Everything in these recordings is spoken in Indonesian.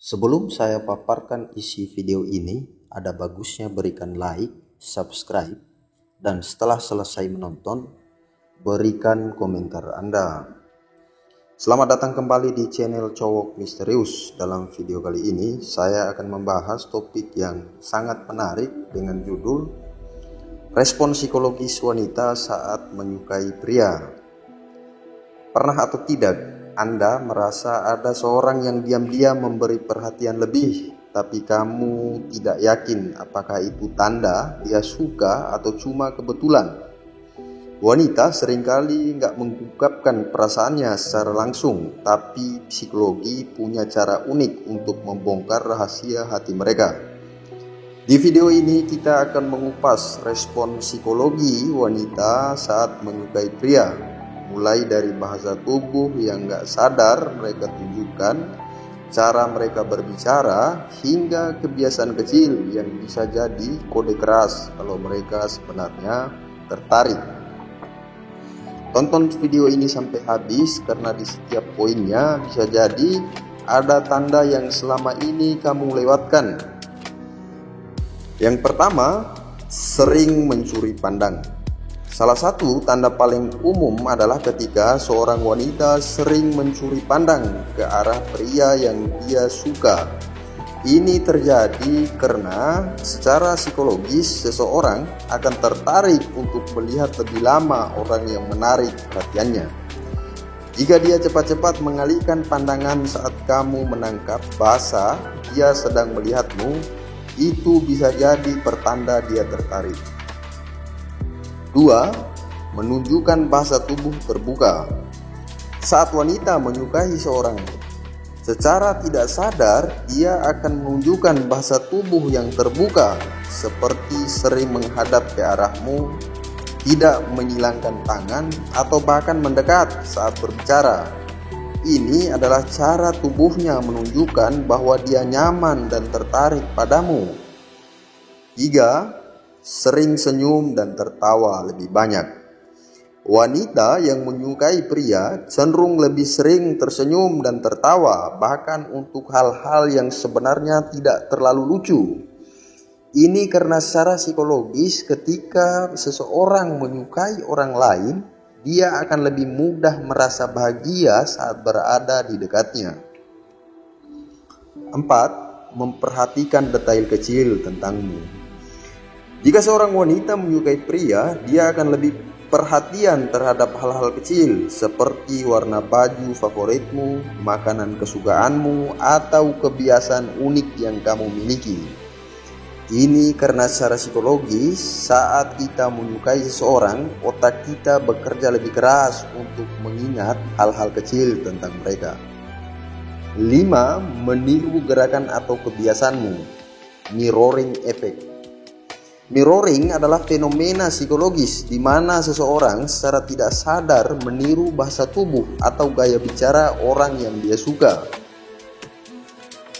Sebelum saya paparkan isi video ini, ada bagusnya berikan like, subscribe, dan setelah selesai menonton, berikan komentar Anda. Selamat datang kembali di channel Cowok Misterius. Dalam video kali ini, saya akan membahas topik yang sangat menarik dengan judul Respon psikologis wanita saat menyukai pria. Pernah atau tidak Anda merasa ada seorang yang diam-diam memberi perhatian lebih, tapi kamu tidak yakin apakah itu tanda dia suka atau cuma kebetulan? Wanita seringkali nggak mengungkapkan perasaannya secara langsung, tapi psikologi punya cara unik untuk membongkar rahasia hati mereka. Di video ini kita akan mengupas respon psikologi wanita saat menyukai pria, mulai dari bahasa tubuh yang gak sadar mereka tunjukkan, cara mereka berbicara, hingga kebiasaan kecil yang bisa jadi kode keras kalau mereka sebenarnya tertarik. Tonton video ini sampai habis karena di setiap poinnya bisa jadi ada tanda yang selama ini kamu lewatkan. Yang pertama, sering mencuri pandang. Salah satu tanda paling umum adalah ketika seorang wanita sering mencuri pandang ke arah pria yang dia suka. Ini terjadi karena secara psikologis seseorang akan tertarik untuk melihat lebih lama orang yang menarik perhatiannya. Jika dia cepat-cepat mengalihkan pandangan saat kamu menangkap bahasa dia sedang melihatmu, itu bisa jadi pertanda dia tertarik. 2. Menunjukkan bahasa tubuh terbuka. Saat wanita menyukai seorang, secara tidak sadar dia akan menunjukkan bahasa tubuh yang terbuka, seperti sering menghadap ke arahmu, tidak menyilangkan tangan, atau bahkan mendekat saat berbicara. Ini adalah cara tubuhnya menunjukkan bahwa dia nyaman dan tertarik padamu. 3. Sering senyum dan tertawa lebih banyak. Wanita yang menyukai pria cenderung lebih sering tersenyum dan tertawa, bahkan untuk hal-hal yang sebenarnya tidak terlalu lucu. Ini karena secara psikologis ketika seseorang menyukai orang lain, dia akan lebih mudah merasa bahagia saat berada di dekatnya. 4. Memperhatikan detail kecil tentangmu. Jika seorang wanita menyukai pria, dia akan lebih perhatian terhadap hal-hal kecil seperti warna baju favoritmu, makanan kesukaanmu, atau kebiasaan unik yang kamu miliki. Ini karena secara psikologis saat kita menyukai seseorang, otak kita bekerja lebih keras untuk mengingat hal-hal kecil tentang mereka. 5. Meniru gerakan atau kebiasaanmu. Mirroring effect. Mirroring adalah fenomena psikologis di mana seseorang secara tidak sadar meniru bahasa tubuh atau gaya bicara orang yang dia suka.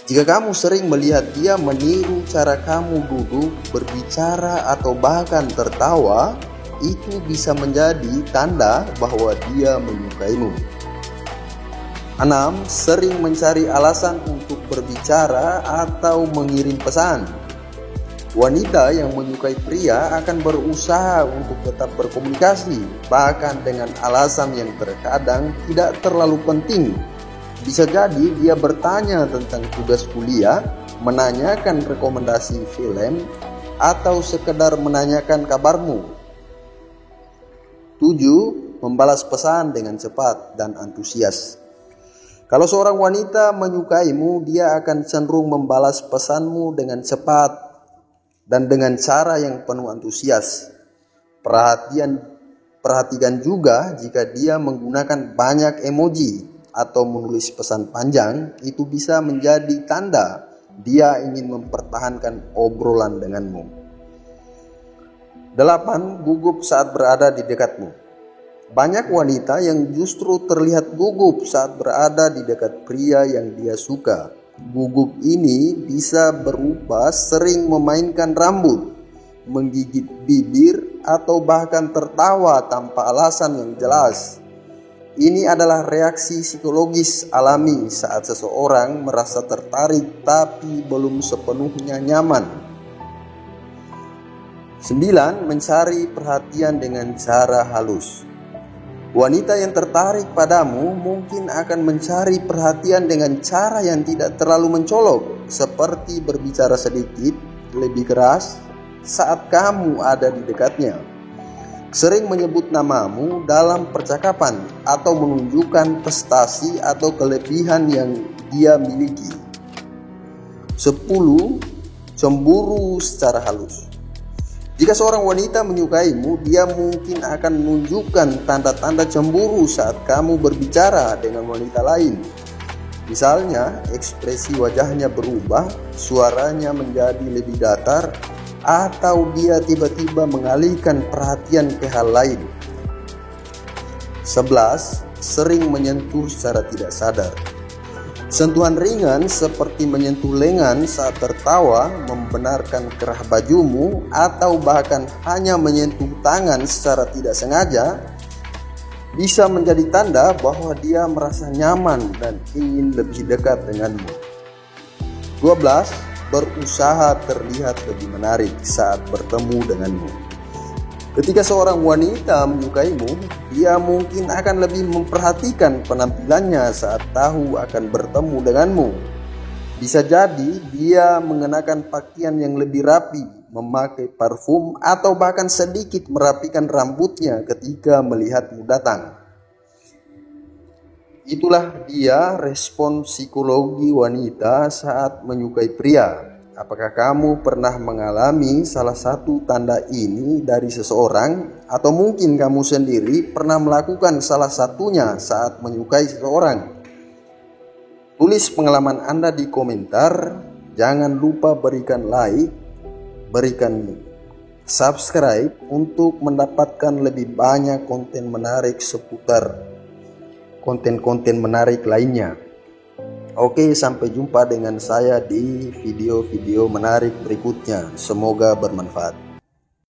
Jika kamu sering melihat dia meniru cara kamu duduk, berbicara, atau bahkan tertawa, itu bisa menjadi tanda bahwa dia menyukaimu. 6. Sering mencari alasan untuk berbicara atau mengirim pesan. Wanita yang menyukai pria akan berusaha untuk tetap berkomunikasi, bahkan dengan alasan yang terkadang tidak terlalu penting. Bisa jadi dia bertanya tentang tugas kuliah, menanyakan rekomendasi film, atau sekedar menanyakan kabarmu. 7. Membalas pesan dengan cepat dan antusias. Kalau seorang wanita menyukaimu, dia akan cenderung membalas pesanmu dengan cepat dan dengan cara yang penuh antusias. Perhatikan juga jika dia menggunakan banyak emoji atau menulis pesan panjang, itu bisa menjadi tanda dia ingin mempertahankan obrolan denganmu. 8. Gugup saat berada di dekatmu. Banyak wanita yang justru terlihat gugup saat berada di dekat pria yang dia suka. Gugup ini bisa berupa sering memainkan rambut, menggigit bibir, atau bahkan tertawa tanpa alasan yang jelas. Ini adalah reaksi psikologis alami saat seseorang merasa tertarik tapi belum sepenuhnya nyaman. 9. Mencari perhatian dengan cara halus. Wanita yang tertarik padamu mungkin akan mencari perhatian dengan cara yang tidak terlalu mencolok, seperti berbicara sedikit lebih keras saat kamu ada di dekatnya, sering menyebut namamu dalam percakapan, atau menunjukkan prestasi atau kelebihan yang dia miliki. 10. Cemburu secara halus. Jika seorang wanita menyukaimu, dia mungkin akan menunjukkan tanda-tanda cemburu saat kamu berbicara dengan wanita lain. Misalnya, ekspresi wajahnya berubah, suaranya menjadi lebih datar, atau dia tiba-tiba mengalihkan perhatian ke hal lain. 11. Sering menyentuh secara tidak sadar. Sentuhan ringan seperti menyentuh lengan saat tertawa, membenarkan kerah bajumu, atau bahkan hanya menyentuh tangan secara tidak sengaja bisa menjadi tanda bahwa dia merasa nyaman dan ingin lebih dekat denganmu. 12. Berusaha terlihat lebih menarik saat bertemu denganmu. Ketika seorang wanita menyukaimu, dia mungkin akan lebih memperhatikan penampilannya saat tahu akan bertemu denganmu. Bisa jadi dia mengenakan pakaian yang lebih rapi, memakai parfum, atau bahkan sedikit merapikan rambutnya ketika melihatmu datang. Itulah dia respon psikologi wanita saat menyukai pria. Apakah kamu pernah mengalami salah satu tanda ini dari seseorang, atau mungkin kamu sendiri pernah melakukan salah satunya saat menyukai seseorang? Tulis pengalaman Anda di komentar. Jangan lupa berikan like, berikan subscribe untuk mendapatkan lebih banyak konten menarik seputar konten-konten menarik lainnya. Oke, sampai jumpa dengan saya di video-video menarik berikutnya. Semoga bermanfaat.